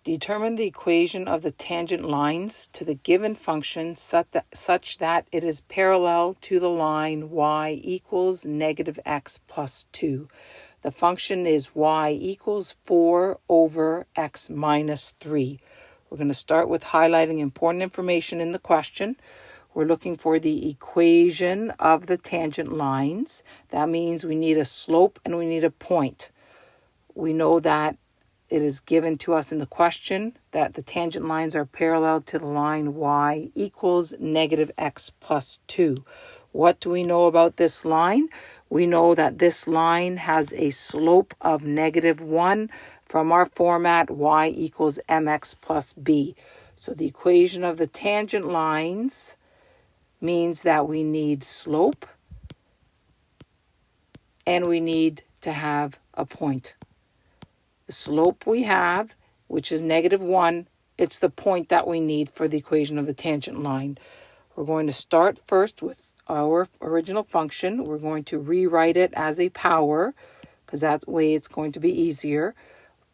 Determine the equation of the tangent lines to the given function such that it is parallel to the line y equals negative x plus 2. The function is y equals 4 over x minus 3. We're going to start with highlighting important information in the question. We're looking for the equation of the tangent lines. That means we need a slope and we need a point. We know that it is given to us in the question that the tangent lines are parallel to the line y equals negative x plus 2. What do we know about this line? We know that this line has a slope of negative 1 from our format y equals mx plus b. So the equation of the tangent lines means that we need slope and we need to have a point. The slope we have, which is negative 1, it's the point that we need for the equation of the tangent line. We're going to start first with our original function. We're going to rewrite it as a power, because that way it's going to be easier.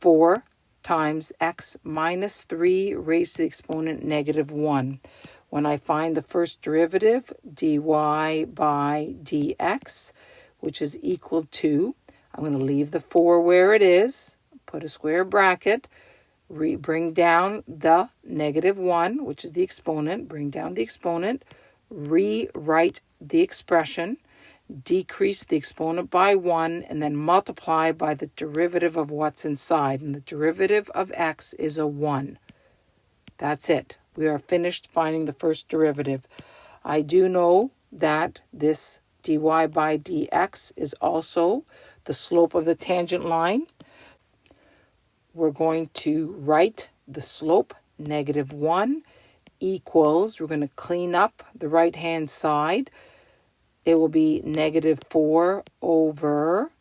4 times x minus 3 raised to the exponent negative 1. When I find the first derivative, dy by dx, which is equal to, I'm going to leave the 4 where it is, put a square bracket, bring down the negative 1, which is the exponent, bring down the exponent, rewrite the expression, decrease the exponent by 1, and then multiply by the derivative of what's inside. And the derivative of x is a 1. That's it. We are finished finding the first derivative. I do know that this dy by dx is also the slope of the tangent line. We're going to write the slope, negative 1, equals, we're going to clean up the right-hand side. It will be negative 4 over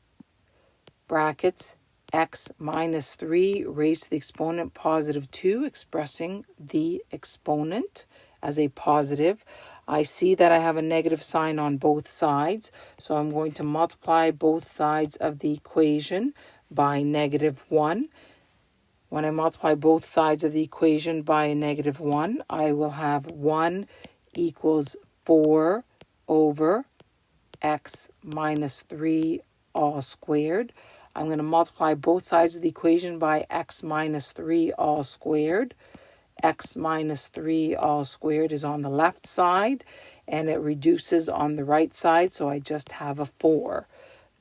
brackets x minus 3 raised to the exponent positive 2, expressing the exponent as a positive. I see that I have a negative sign on both sides, so I'm going to multiply both sides of the equation by negative 1. When I multiply both sides of the equation by a negative 1, I will have 1 equals 4 over x minus 3 all squared. I'm going to multiply both sides of the equation by x minus 3 all squared. X minus 3 all squared is on the left side, and it reduces on the right side, so I just have a 4.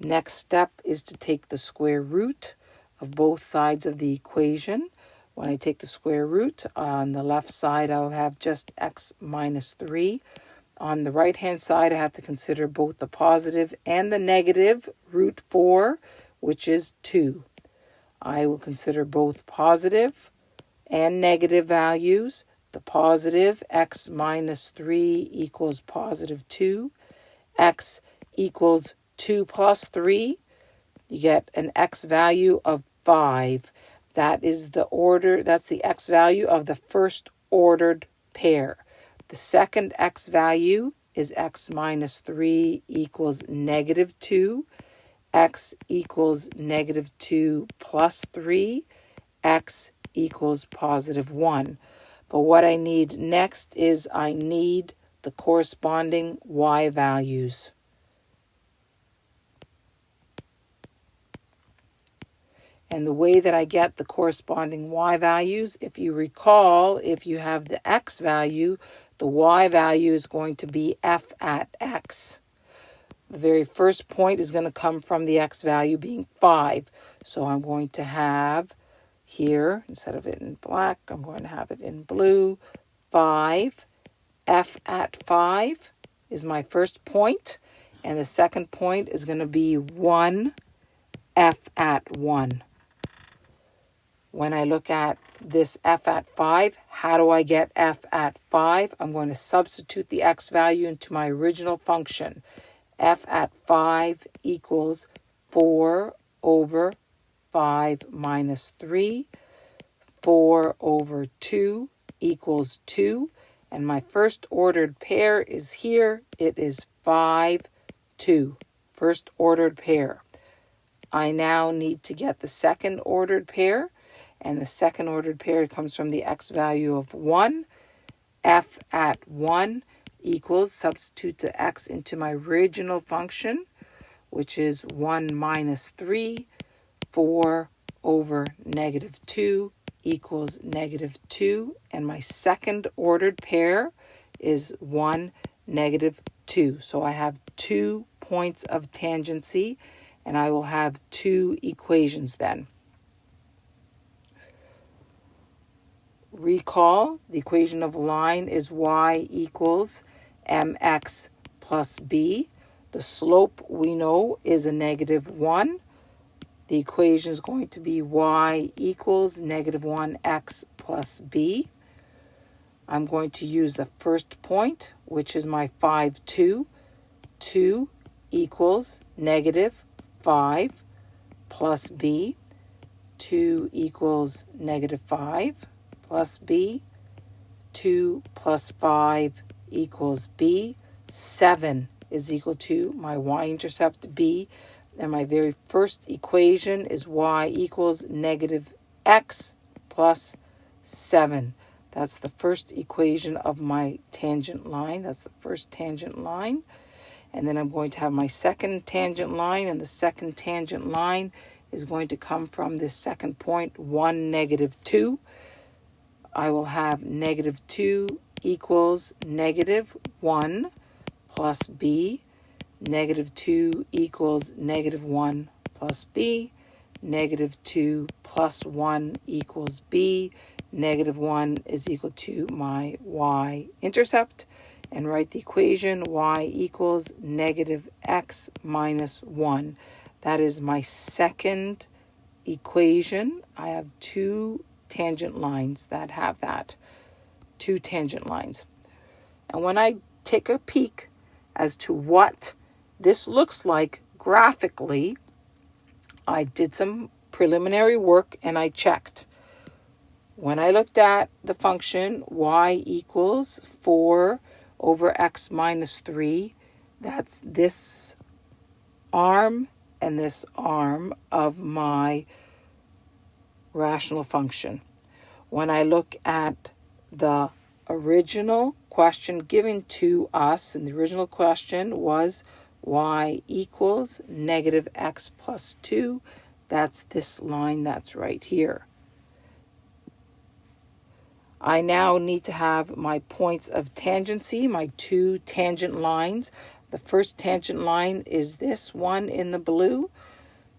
Next step is to take the square root of both sides of the equation. When I take the square root, on the left side I'll have just x minus 3. On the right-hand side, I have to consider both the positive and the negative root 4, which is 2. I will consider both positive and negative values. The positive, x minus 3 equals positive 2. X equals 2 plus 3. You get an x value of 5. That is the order, that's the x value of the first ordered pair. The second x value is x minus 3 equals negative 2. X equals negative 2 plus 3. X equals positive 1. But what I need next is I need the corresponding y values. And the way that I get the corresponding y values, if you recall, if you have the x value, the y value is going to be f at x. The very first point is going to come from the x value being 5. So I'm going to have here, instead of it in black, I'm going to have it in blue, 5. F at 5 is my first point. And the second point is going to be 1, f at 1. When I look at this f at 5, how do I get f at 5? I'm going to substitute the x value into my original function. F at 5 equals 4 over 5 minus 3. 4 over 2 equals 2. And my first ordered pair is here. It is 5, 2. First ordered pair. I now need to get the second ordered pair. And the second ordered pair comes from the x value of 1. F at 1 equals, substitute the x into my original function, which is 1 minus 3. 4 over negative 2 equals negative 2. And my second ordered pair is 1, negative 2. So I have 2 points of tangency, and I will have 2 equations then. Recall, the equation of a line is y equals mx plus b. The slope we know is a negative 1. The equation is going to be y equals negative 1x plus b. I'm going to use the first point, which is my 5, 2. 2 equals negative 5 plus b. 2 equals negative 5 plus b. 2 plus 5 equals b. 7 is equal to my y-intercept b. And my very first equation is y equals negative x plus 7. That's the first equation of my tangent line. That's the first tangent line. And then I'm going to have my second tangent line, and the second tangent line is going to come from this second point, 1, negative 2. I will have negative 2 equals negative 1 plus b. Negative 2 equals negative 1 plus b. Negative 2 plus 1 equals b. Negative 1 is equal to my y-intercept. And write the equation y equals negative x minus 1. That is my second equation. I have 2 tangent lines that have that. 2 tangent lines. And when I take a peek as to what this looks like graphically, I did some preliminary work and I checked. When I looked at the function y equals 4 over x minus 3, that's this arm and this arm of my rational function. When I look at the original question given to us, and the original question was y equals negative x plus 2, that's this line that's right here. I now need to have my points of tangency, my 2 tangent lines. The first tangent line is this one in the blue,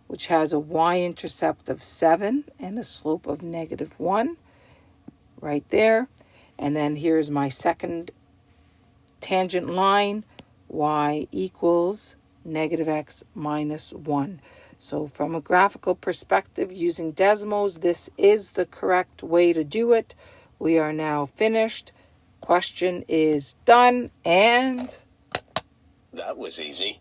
which has a y-intercept of 7 and a slope of negative 1 right there. And then here's my second tangent line, y equals negative x minus 1. So from a graphical perspective, using Desmos, this is the correct way to do it. We are now finished. Question is done, and that was easy.